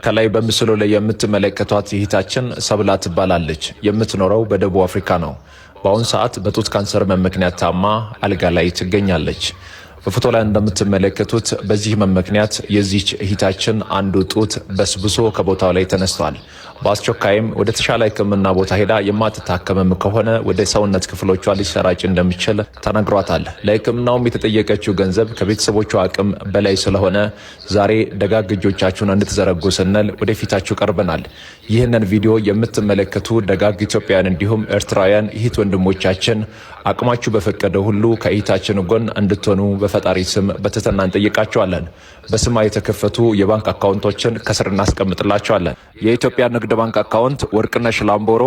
ከላይ በምስሉ ላይ የምትመለከቷት እህታችን ሰብላ ትባላለች። የምትኖረው በደቡብ አፍሪካ ነው። በአሁን ሰዓት በጡት ካንሰር ምክንያት ታማ አልጋ ላይ ትገኛለች። በፎቶ ላይ እንደምትመለከቱት በዚህ ምክንያት የዚህች እህታችን አንዱ ጡት በስብሶ ከቦታው ላይ ተነስቷል። በአስቸኳይም ወደ ተሻለ ሕክምና ቦታ ሄዳ የማትታከምም ከሆነ ወደ ሰውነት ክፍሎቿ ሊሰራጭ እንደሚችል ተነግሯታል። ለሕክምናውም የተጠየቀችው ገንዘብ ከቤተሰቦቿ አቅም በላይ ስለሆነ ዛሬ ደጋግ እጆቻችሁን እንድትዘረጉ ስንል ወደፊታችሁ ቀርበናል። ይህንን ቪዲዮ የምትመለከቱ ደጋግ ኢትዮጵያውያን እንዲሁም ኤርትራውያን እህት ወንድሞቻችን አቅማችሁ በፈቀደ ሁሉ ከእህታችን ጎን እንድትሆኑ በፈጣሪ ስም በትህትና እንጠይቃቸዋለን። በስሟ የተከፈቱ የባንክ አካውንቶችን ከስር እናስቀምጥላቸዋለን። የኢትዮጵያ ንግድ ባንክ አካውንት ወርቅነሽ ላምቦሮ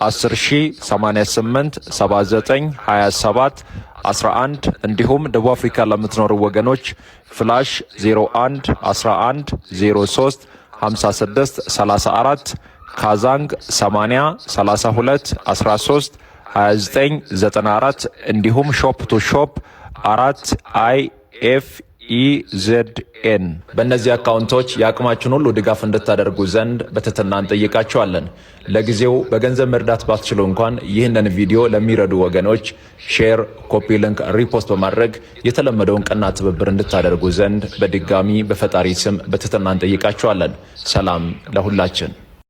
10,88 79 27 11 እንዲሁም ደቡብ አፍሪካ ለምትኖሩ ወገኖች ፍላሽ 01 11 03 56 34 ካዛንግ 80 32 13 2994 እንዲሁም ሾፕ ቱ ሾፕ 4IFEZN በእነዚህ አካውንቶች የአቅማችን ሁሉ ድጋፍ እንድታደርጉ ዘንድ በትህትና እንጠይቃቸዋለን። ለጊዜው በገንዘብ መርዳት ባትችሉ እንኳን ይህንን ቪዲዮ ለሚረዱ ወገኖች ሼር፣ ኮፒ ሊንክ፣ ሪፖስት በማድረግ የተለመደውን ቀና ትብብር እንድታደርጉ ዘንድ በድጋሚ በፈጣሪ ስም በትህትና እንጠይቃቸዋለን። ሰላም ለሁላችን።